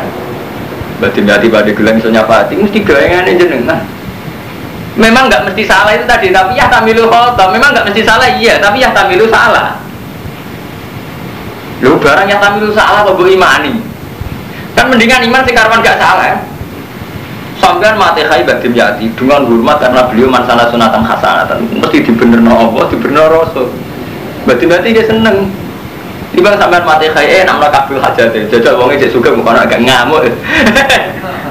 berarti pada gelang iso nyafaati mesti gaweane jenengan memang enggak mesti salah itu tadi tapi ya tamilu khata memang enggak mesti salah iya tapi ya tamilu salah lu barang yang tamilu salah kok imani kan mendingan iman sing karuan enggak salah ya. Sampean mati khai badim yati dengan hormat karena beliau mansana sunatan hasanatan mesti dibenerno Allah dibenerno Rasul berarti dia seneng tiba sampean mati khai namanya kabul hajate jajal wongnya cek suka bukan agak ngamuk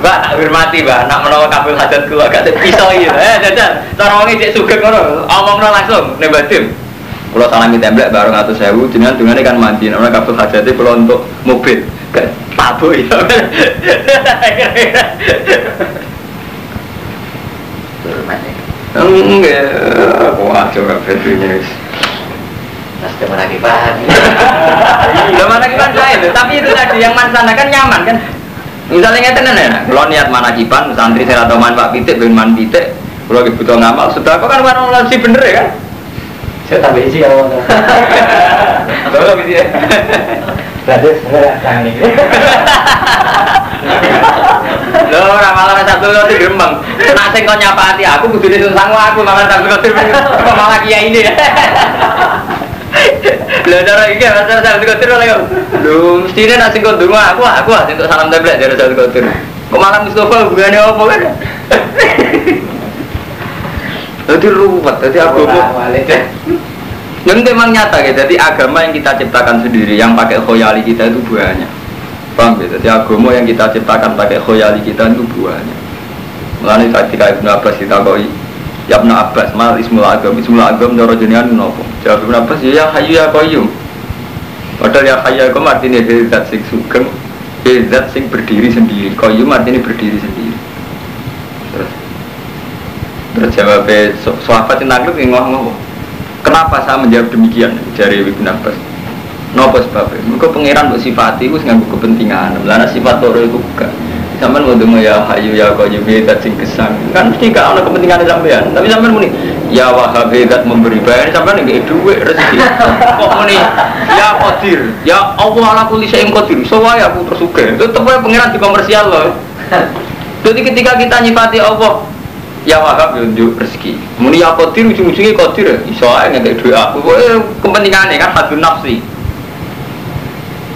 mbak tak hormati mbak nak menawa kabul hajatku agak pisau gitu jajal cara wongnya cek suka ngono omongno langsung nih badim kalau salami templek baru 100.000 dengan kan mandi namanya kabul hajate kalau untuk mobil tabu itu enggak wah coba videonya pasti mana kipan iya mana kipan saya tapi itu tadi yang mansana kan nyaman kan misalnya ngeten ya kalau niat mana kipan santri saya atau man pak pitik ben man pitik kalau butuh ngamal sudah apa kan orang sih bener ya kan saya tambah isi kalau betul gitu ya berarti sebenarnya canggih lho ramalan satu lo di Grembang nak sing kok nyapaati aku kudu disungsang aku malah tak kudu malah kiai ini lho cara iki rasa satu kudu lho lho mestine nak sing kok ndonga aku untuk salam templek dari satu kudu kok malah Mustafa hubungane apa kan jadi ruwet jadi agama yang memang nyata ya, jadi agama yang kita ciptakan sendiri yang pakai khoyali kita itu banyak paham ya, jadi agama yang kita ciptakan pakai khoyali kita itu banyak mulanya ketika Ibnu Abbas ditakoi ya Ibnu Abbas mal ismul agam doro jenengan nopo jawab Ibnu Abbas ya hayu ya qayyum padahal ya hayu ya qayyum artinya zat sing sugeng zat sing berdiri sendiri qayyum artinya berdiri sendiri terus jawabnya sahabat yang nakluk yang ngomong kenapa saya menjawab demikian dari Ibnu Abbas? Napa sebabnya? Mergo pangeran mbok sifati wis nganggo kepentingan. Lah sifat loro iku bukan. Sampeyan ngomong ya hayu ya qayyum zat sing gesang. Kan mesti gak ana kepentingan sampean. Tapi sampeyan muni ya wahhab zat memberi bayar sampeyan nggih dhuwit rezeki. Kok muni ya qadir, ya Allah ala kulli syai'in qadir. So wae aku terus sugih. Tetep wae pangeran dikomersial loh. Jadi ketika kita nyifati Allah ya wahab yunjuk rezeki muni ya qadir ujung-ujungnya qadir iso ae ngekek dhuwit aku kepentingane kan hadun nafsi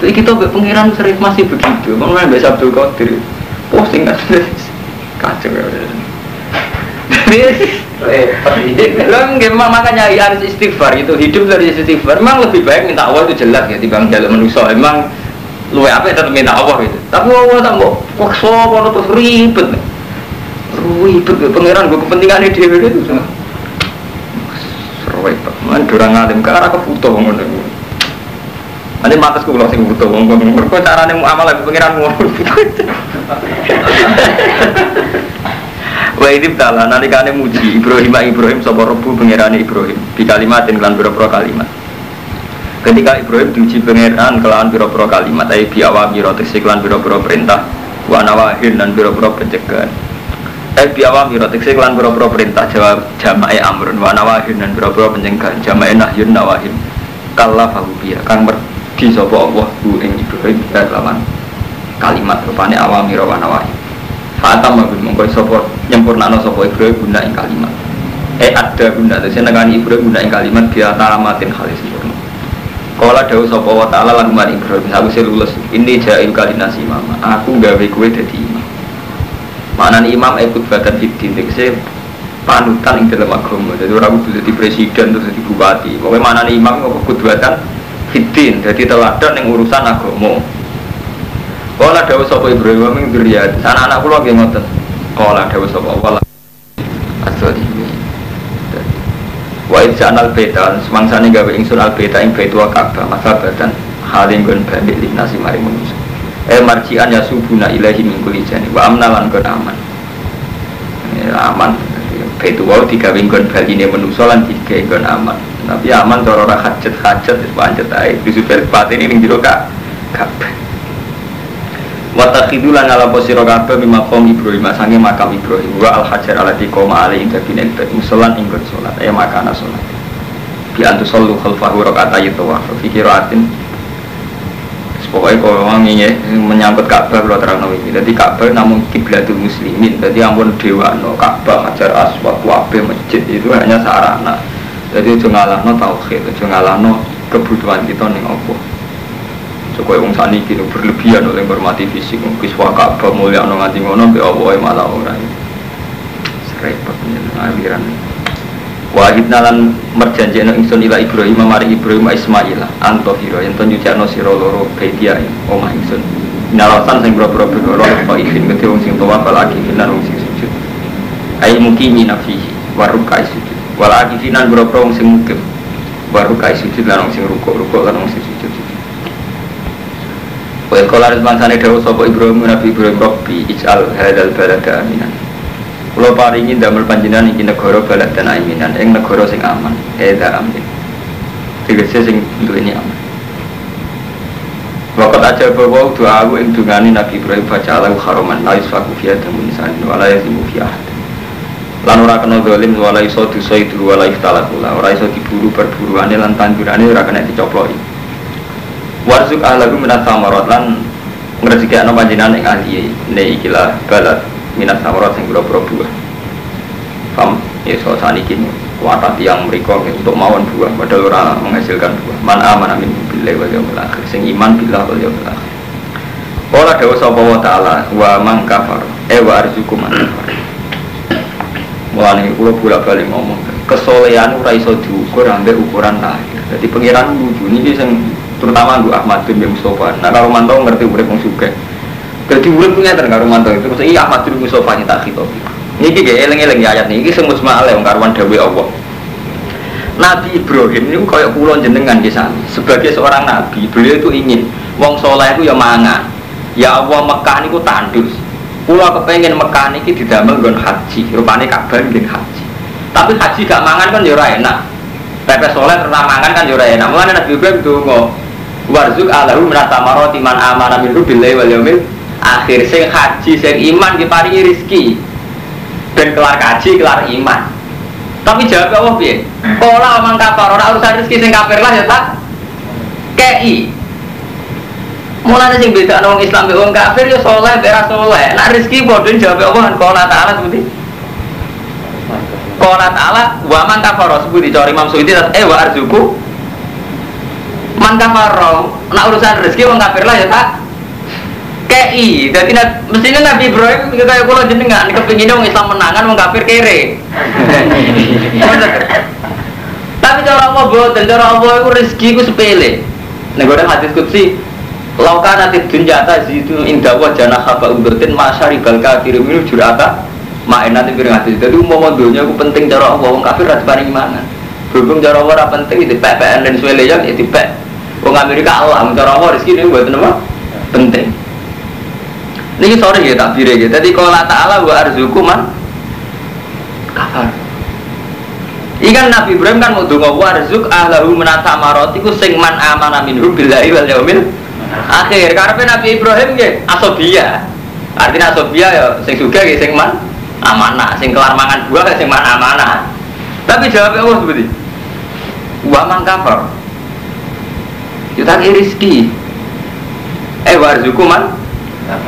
jadi kita pengiran sering masih begitu makanya Mbak Abdul Qadir posting kan kacau ya Memang makanya harus istighfar itu, hidup dari istighfar. Memang lebih baik minta Allah itu jelas ya dibanding jalan manusia. Memang lu apa tetap minta Allah itu. Tapi Allah tak mau paksa kalau terus ribet. Ribet pangeran gue kepentingannya dia itu semua. Serwet, man durang alim ke arah kebutuh ngono. Ane matas kula sing butuh wong mergo carane muamalah pangeran ngono. Wa idib ta'ala nalikane muji Ibrahim sapa Rabbu pangerane Ibrahim di kalimatin kelan pira-pira kalimat. Ketika Ibrahim diuji pangeran kelawan pira-pira kalimat ae biawamira tegese kelan pira-pira perintah wa nawahin lan pira-pira pencegahan. Biawamira tegese kelan pira-pira perintah jawab jamae amrun wa nawahin lan pira-pira pencegahan jamae nahyun nawahin. Kallafahu biya kang merdi sapa Allah ku ing Ibrahim kelawan kalimat rupane awamira wa nawahin. Fatam mabun mongko sapa nyempurnakno sapa Ibrahim guna ing kalimat. Ada guna terus nangani Ibrahim guna ing kalimat biya tamatin halis sempurna. Kala dawuh sapa wa ta'ala lan marang Ibrahim sawise lulus ini ja'il kalinasi mama. Aku gawe kowe dadi imam. Maknane imam ikut badan fitin tegese panutan ing dalam agama. Dadi ora kudu dadi presiden terus dadi bupati. Pokoke maknane imam kok kudu badan fitin dadi teladan ning urusan agama. Kala dawuh sapa Ibrahim ing dzurriyyat, anak-anak kula nggih ngoten. Kala dawuh sapa Allah asli. Wa idzanal baitan semangsane gawe ingsun al baita ing baitu Ka'bah masabatan haling gon balik linasi mari manusa. Marjian ya subuna ilahi min kulli jani wa amna lan gon aman. Aman. Baitu wa digawe gon baline manusa lan digawe gon aman. Tapi aman cara ora hajat-hajat wis pancet ae disuper batin ning jero Ka'bah. Watakhidulan ala posiro kabeh mimaqam Ibrahim sange makam Ibrahim wa al-hajar alati qoma ali ing dadine musolan ing salat makana salat bi antu sallu khalfahu rakaat tawaf fi qiraatin pokoke kok ngene menyangkut Ka'bah kula terangno iki dadi Ka'bah namung kiblatul muslimin dadi ampun dewano Ka'bah hajar aswad kabeh masjid itu hanya sarana dadi aja ngalahno tauhid aja ngalahno kebutuhan kita ning Allah. Supaya wong saniki berlebihan oleh hormati fisik, kiswah Ka'bah mulia ono nganti ngono mbek Allah malah ora. Repot aliran. Wahid nalan merjanjekno ingsun ila Ibrahim mari Ibrahim Ismail antofiro yen to nyucikno sira loro bedia omah ingsun. Nalasan sing boro-boro berkara kok izin gede wong sing tawaf lagi lan wong sing sujud. Ai mukimi nafihi warukai sujud. Walaki finan boro-boro wong sing mukim. Warukai sujud lan wong sing rukuk lan wong sing sujud. Wa qala rizmansane dawuh sapa Ibrahim Nabi Ibrahim Rabbi ij'al hadzal balada aminan. Kula paringi damel panjenengan iki negara baladan aminan ing negara sing aman. Eda amin. Tegese sing duweni aman. Waqat aja bawa doa ing dungane Nabi Ibrahim fa'ala haraman la yusfaku fi adamun sanin wala yazimu fi ahad. Lan ora kena zalim wala iso disaidu wala iftalakula. Ora iso diburu perburuane lan tandurane ora kena dicoploki. Warzuk ahlahu minat samarat lan ngrezekno panjenengan ing ahli ne ikilah balad minat samarat sing boro-boro buah. Pam iso saniki kuwata tiyang mriku untuk mawon buah padahal ora menghasilkan buah. Man amana min billahi wal yaumil akhir sing iman billah wal yaumil akhir. Ora dawuh sapa wa taala wa man kafar wa arzuku man kafar. Mulane kula bolak-balik ngomong kesolehan ora iso diukur ambek ukuran lahir. Dadi pengiran lucu niki sing terutama Abu Ahmad bin Mustafa. Nah kalau mantau ngerti urip wong sugih. Dadi urip ngeten karo mantau itu mesti Ahmad bin Mustafa nyata khitab. Niki ge eling-eling ayat niki sing musma'al wong karuan dawuh Allah. Nabi Ibrahim niku kaya kula jenengan ki sami. Sebagai seorang nabi, beliau itu ingin wong saleh itu ya mangan. Ya Allah Mekah niku tandus. Kula kepengin Mekah niki didamel nggon haji, rupane Ka'bah nggih haji. Tapi haji gak mangan kan ya ora enak. Pepe saleh terus mangan kan ya ora enak. Mulane Nabi Ibrahim donga warzuk alahu minatamaroti man amana minhu billahi wal yaumil akhir sing haji sing iman diparingi rezeki ben kelar kaji kelar iman. Tapi jawab Allah piye? Kala omong kafir ora urusan rezeki sing kafir lah ya tak kei. Mulane sing bedakno wong Islam mek wong kafir ya saleh ora saleh. Nek rezeki padha jawab Allah kan kala taala seperti kala taala wa man kafir seperti cari Imam Suyuti wa arzuku man kafaro, nak urusan rezeki wong kafir lah ya tak KI, jadi mestinya Nabi Ibrahim kayak kalau jenengan kepingin dong Islam menangan wong kafir kere. Tapi cara Allah boten, cara Allah itu rezeki ku sepele. Nek ora hadis qudsi, laukan nanti dunya ta zitu inda wa janaha ba'udatin masyaribal kafir minu jurata. Main nanti piring hadis. Jadi umpama dunya ku penting cara Allah wong kafir ra diparingi mangan. Berhubung cara Allah ra penting itu PPN dan suwele ya dipek. Wong Amerika Allah, cara Allah rezeki ini mboten apa? Penting. Niki sore ya takbire ya. Dadi qala ta'ala wa arzuqu man kafar. Ikan Nabi Ibrahim kan mau donga warzuq ahlahu menata marot iku sing man amana minhum billahi wal yaumil akhir. Karepe Nabi Ibrahim nggih asobia. Artinya asobia ya sing sugih nggih sing man amanah, sing kelar mangan buah sing man amanah. Tapi jawab Allah seperti wa man kafar. Kita rezeki. Warzuqu man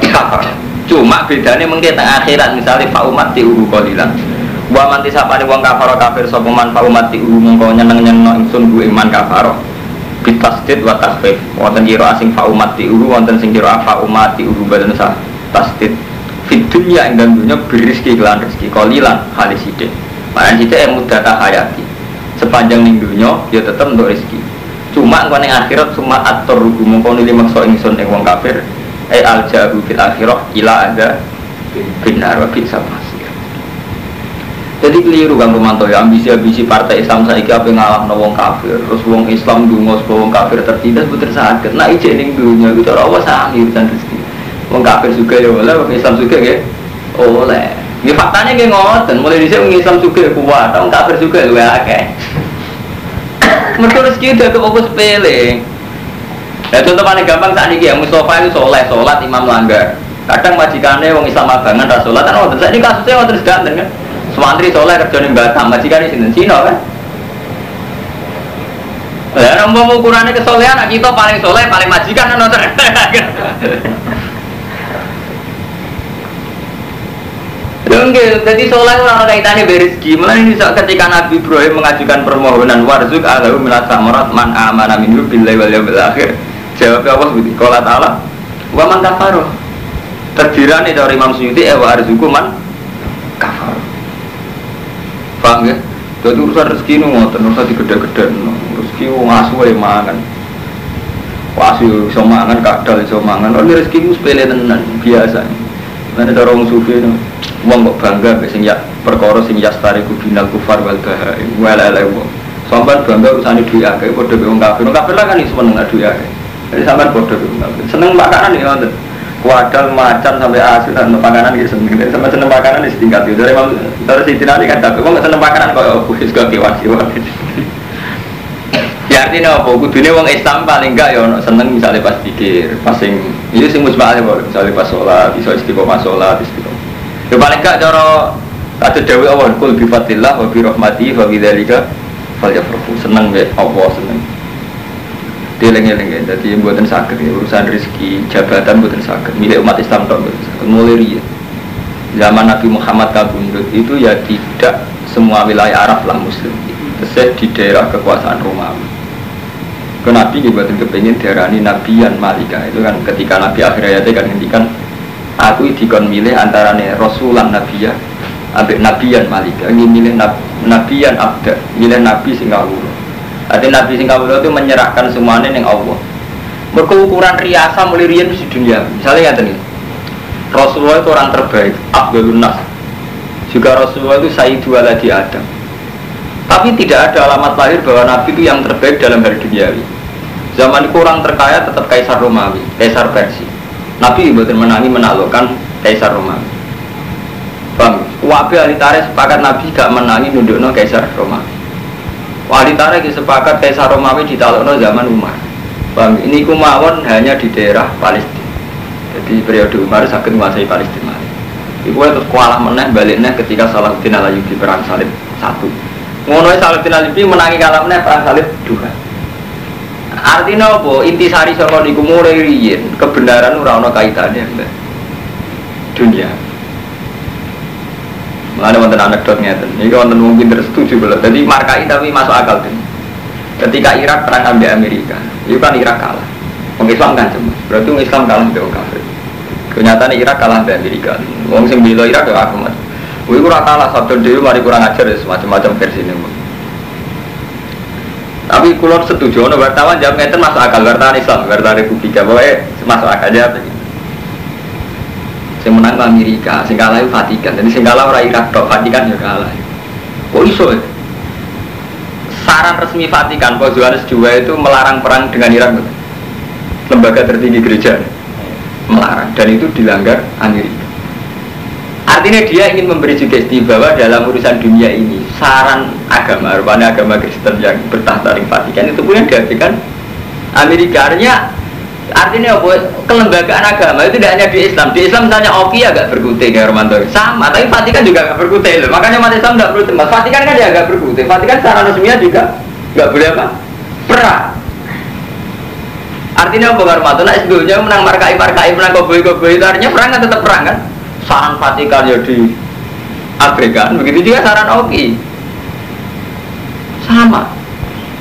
kafar. Cuma bedanya mungkin tengah akhirat misalnya fa umat ti uhu qalilan. Wa man tisapane wong kafir kafir sapa man fa umat ti uhu mongko nyeneng-nyenengno ingsun ku iman kafir. Bitasdid wa tasfif. Wonten kira asing fa umat ti uhu wonten sing kira fa umat ti uhu badan sah tasdid. Fit dunya ing dalem dunya berizki kelan rezeki qalilan halis sithik. Manan sithik mudata hayati. Sepanjang ning dunya ya tetep untuk rezeki. Cuma engko ning akhirat cuma atur mongko nili maksa ingsun ing wong kafir. Al-jahu fil akhirah ila ada binar wa bisa masih. Jadi keliru kan Romanto ya, ambisi partai Islam saiki ape ngalahno wong kafir, terus wong Islam dungo wong kafir tertindas puter saged. Nah ijek ning dunya iku cara Allah sami urusan rezeki. Wong kafir juga ya oleh, wong Islam juga nggih oleh. Nggih faktane nggih ngoten, mulai dhisik wong Islam juga kuat, wong kafir juga luwih akeh. Mergo rezeki udah kok sepele. Ya contoh paling gampang saat ini ya Mustafa itu soleh, sholat imam langgar. Kadang majikannya wong Islam abangan ras sholat kan waktu ini kasusnya waktu sedanten kan. Semantri soleh kerja di Batam, majikannya sinten Cina kan. Ya mau ukurannya kesolehan, kita paling soleh, paling majikan kan nonton. Jadi soleh orang kaitannya berizki. Malah ini ketika Nabi Ibrahim mengajukan permohonan warzuq ahlahu minas samarat man amana minhu billahi wal yawmil akhir. Jawab apa seperti qala ta'ala wa man kafaru. Terdirane dari Imam Suyuti wa arzuqu man kafaru. Paham ya? Jadi urusan rezeki nu ngoten, urusan digede-gede. Rezeki wong asu wae mangan. Asu iso mangan, kadal iso mangan. Ono rezeki ku sepele tenan, biasa. Nek cara wong sufi wong kok bangga sing ya perkara sing yastariku binal kufar wal bahai. Walala wong. Sampeyan bangga urusane duwe akeh padha wong kafir. Wong kafir lah kan iso seneng duwe akeh. Jadi sampean padha wong kafir. Seneng makanan ya ngoten. Kuadal macan sampai asu dan makanan gitu seneng. Sama seneng makanan di tingkat itu. Dari situ nanti kan tapi wong seneng makanan kok wis kok kiwas-kiwas. Ya artinya apa? Kudune wong Islam paling enggak ya ono seneng misalnya pas pikir, pas sing iki sing musbah misalnya pas sholat, iso istiqomah sholat, istiqomah. Ya paling enggak cara kata dawuh Allah kul bi fadlillah wa bi rahmatihi wa bi dzalika falyafrahu. Seneng be Allah seneng. Dileng-eleng dadi mboten saged urusan rezeki, jabatan mboten saged milik umat Islam tok mboten saged. Mulai riyen zaman Nabi Muhammad kabundut itu ya tidak semua wilayah Arab lah muslim. Tesih di daerah kekuasaan Romawi. Nabi dibuatin kepengen diarani Nabiyan Malika. Itu kan ketika Nabi akhir hayatnya kan ngendikan aku dikon milih antarane Rasulan Nabiyah ambek Nabiyan Malika. Ini milih Nabiyan Abda, milih Nabi sing kawula. Artinya Nabi sing kawula itu menyerahkan semuanya ning Allah. Mergo ukuran riasa mulai riyen di dunia. Misalnya ngaten iki. Rasulullah itu orang terbaik, Abdul Nas. Juga Rasulullah itu Sayyidu Waladi Adam. Tapi tidak ada alamat lahir bahwa Nabi itu yang terbaik dalam hal duniawi. Zaman itu orang terkaya tetap Kaisar Romawi, Kaisar Persia. Nabi betul menangi menaklukkan Kaisar Romawi. Bang, wabi ahli tarikh sepakat Nabi gak menangi nundukno Kaisar Romawi. Ahli tarikh sepakat Kaisar Romawi ditaklukno zaman Umar. Bang, ini kumawon hanya di daerah Palestina. Jadi periode Umar sakit menguasai Palestina. Iku terus kualah meneh baliknya ketika Salahuddin Al-Ayyubi perang salib 1. Ngono Salahuddin Al-Ayyubi menangi kalah meneh perang salib 2. Artinya apa? Intisari saka niku mulai riyen kebenaran ora ana kaitane mbak dunia. Mulane wonten anekdot ngeten. Iki wonten wong pinter setuju kula. Dadi markai tapi masuk akal ten. Ketika Irak perang ambek Amerika, itu kan Irak kalah. Wong Islam kan cuma. Berarti wong Islam kalah mbek wong kafir. Kenyataannya Irak kalah dari Amerika. Wong sing bela Irak ya aku mas. Wih kurang kalah satu dewi mari kurang ajar ya semacam versi ini. Tapi kalau setuju, ono wartawan jawab ngeten masuk akal wartawan Islam, wartawan Republika, pokoknya masuk akal aja. Yang menang Amerika, sing kalah itu Vatikan, jadi sing kalah orang Irak, Vatikan juga kalah. Kok iso? Saran resmi Vatikan, Paus Yohanes II itu melarang perang dengan Irak, lembaga tertinggi gereja. Melarang dan itu dilanggar Amerika. Artinya dia ingin memberi sugesti bahwa dalam urusan dunia ini saran agama, rupanya agama Kristen yang bertahta di Vatikan itu pun yang dihadirkan Amerika. Artinya apa? Kelembagaan agama itu tidak hanya di Islam. Di Islam misalnya Oki agak berkutik kayak Romanto sama, tapi Vatikan juga agak berkutik loh. Makanya umat Islam tidak perlu cemas. Vatikan kan dia agak berkutik. Vatikan secara resminya juga nggak boleh apa? Perang. Artinya apa Romanto? Nah sebelumnya menang markai, menang koboi itu artinya perang kan tetap perang kan? Saran Vatikan ya di abaikan, begitu juga saran Oki sama.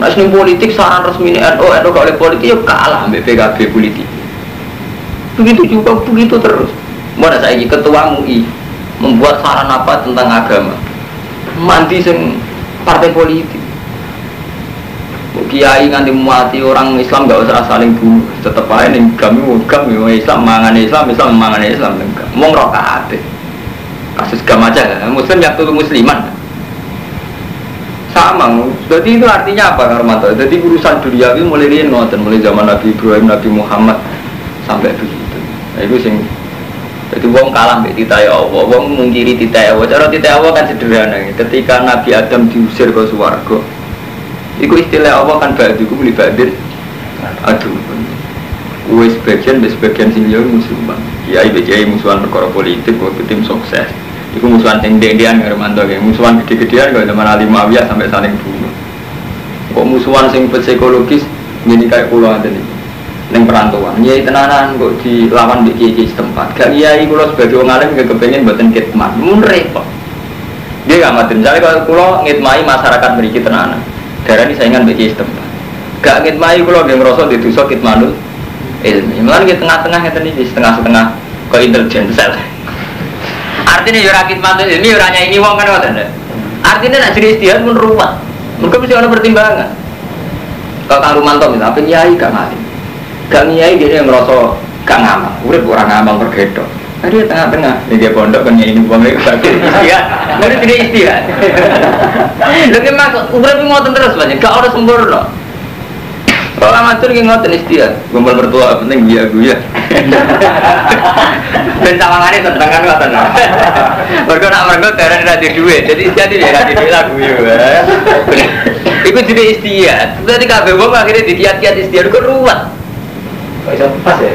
Nah ini politik saran resmi NU oleh politik ya kalah ambil PKB politik. Begitu juga begitu terus. Mana saya ketua MUI membuat saran apa tentang agama, mandi sing partai politik. Kiai nganti mati orang Islam nggak usah saling bunuh, tetap aja nih kami Islam mangan Islam mau ngerokok kasus gam aja, Muslim yang tuh musliman sama. Jadi itu artinya apa Karmanto? Jadi urusan duniawi mulai mulai zaman Nabi Ibrahim, Nabi Muhammad sampai begitu. Nah, itu sing jadi wong kalah mbek titah Allah, wong mungkiri titah Allah. Cara titah Allah kan sederhana. Ketika Nabi Adam diusir ke swarga, iku istilah Allah kan ba'diku li ba'din aduh. Wis sebagian sing yo musuhan. Kiai musuhan perkara politik kok tim sukses. Iku musuhan sing ndek-ndekan karo mantu ge. Musuhan gede-gedean kok zaman Ali Muawiyah sampai saling bunuh. Kok musuhan sing psikologis ngene kayak kula ngene iki. Ning perantauan, nyai tenanan kok dilawan mbek kiai setempat. Gak kiai kula sebagai wong alim gak kepengin mboten khidmat. Mun repot. Dia gak mati. Misalnya kalau kula ngitmai masyarakat mriki tenanan. Darah ini saingan bagi setempat. Gak ngitmai kalau dia ngerosot di dosa kitmanul ilmi. Malah di tengah-tengah ini setengah-setengah ke intelijen sel. Artinya ya rakit mantul ilmi ya orangnya ini wong kan ada. Artinya nak jadi istihad pun ruwet. Mereka mesti ada pertimbangan. Kalau Kang Rumanto misalnya, apa nyai gak mati, gak nyai dia yang ngerosot gak ngamal. Urip orang ngamal bergedok. Dia tengah-tengah, dia pondok kan nyai ini buang lagi bagi istihad. Mereka tidak istihad. Lagi maksud, urip ngotot terus banyak. Gak ada sempurna. Kalau amatur yang ngotot istihad, gombal bertua penting dia guya. Dan sawangannya tentang kan ngotot. Mereka nak mereka darah radio duit, jadi istihad ini radio duit lah guya. Itu juga istihad. Tadi kabeh wong akhirnya dikiat-kiat istihad kok ruwet. Bisa pas ya?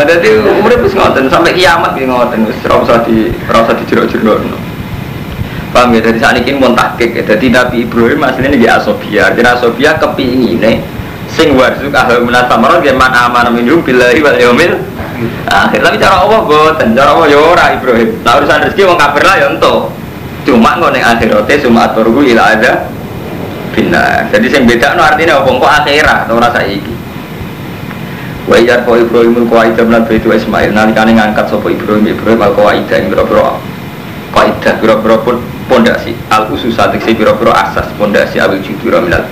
Jadi umurnya bisa ngoten sampai kiamat bisa ngoten rasa di jerok-jerok. Paham ya? Dari saat ini pun takik ya. Jadi Nabi Ibrahim aslinya di Asobia. Jadi Asobia kepingin sing warzuk ahal munasamarot ya man aman minum billahi wal yaumil akhir. Tapi cara Allah boten, cara Allah ya ora Ibrahim. Nah urusan rezeki wong kafir lah ya entuk. Cuma ngono ning akhirate cuma aturku ila ada bina. Jadi sing bedakno artinya apa kok akhirat ora saiki. Wa iyar ko Ibrahim qaida lan baitu Ismail nalikane ngangkat sapa Ibrahim al-qaida ing boro-boro qaida boro-boro pondasi al-ususat sing boro-boro asas pondasi awil judura minat.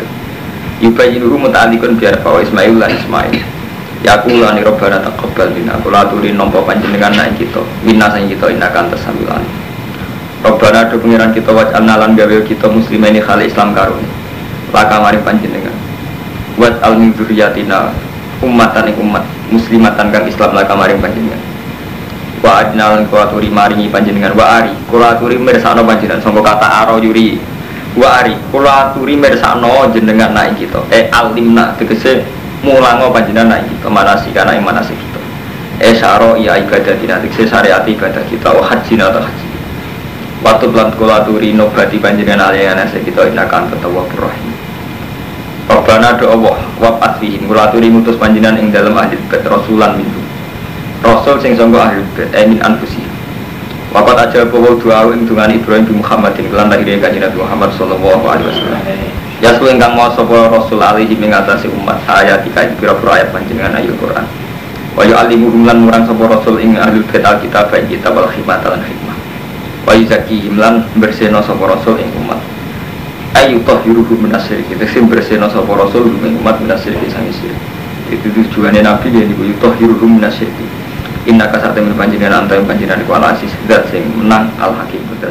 Yubayinu muta'alliqun biar fa Ismail lan Ismail. Ya kula ni robbana taqabbal minna kula aturi nampa panjenengan nang kita minna sing kita inakan tasamilan. Robbana do pengiran kita waj'alna lan gawe kita muslimin khali Islam karone. Laka mari panjenengan. Wat al-min dzurriyyatina ummatan umat muslimatan kang Islam la kamaring panjenengan wa adnalan kuraturi maringi panjenengan wa ari kuraturi mirsakno panjenengan sangka kata aro yuri wa ari kuraturi mirsakno jenengan naik kita alimna tegese mulango panjenengan naik kita manasikana ing manasik kita syaro ya ibadah dina tegese syariat ibadah kita wa hajjina ta haji waktu lan kuraturi nobati panjenengan aliyana kita inakan tawwabur rahim. Rabbana do Allah wab'ats fihim kulaturi mutus panjenengan ing dalem ahli bait rasulan minhu. Rasul sing sangka ahli bait min anfusihim. Waqat aja bawa doa ing dungan Ibrahim bin Muhammadin lan lahir kanjeng Nabi Muhammad sallallahu alaihi wasallam. Ya ingkang maha sapa rasul alaihi ing atase umat ayat iki pira-pira ayat panjenengan ayat Quran. Wa yu'allimuhum lan murang sapa rasul ing ahlul bait alkitab ing kitab wal hikmah lan hikmah. Wa yuzakihim lan bersihna sapa rasul ing umat. Ayu tahiruhu minasyrik. Tegese bersihna sapa rasul ing umat minasyrik sang syirik. Itu tujuannya Nabi yang dibuat tahiruhu minasyrik. Inna kasate men panjenengan antara panjenengan iku al aziz zat sing menang al hakim dan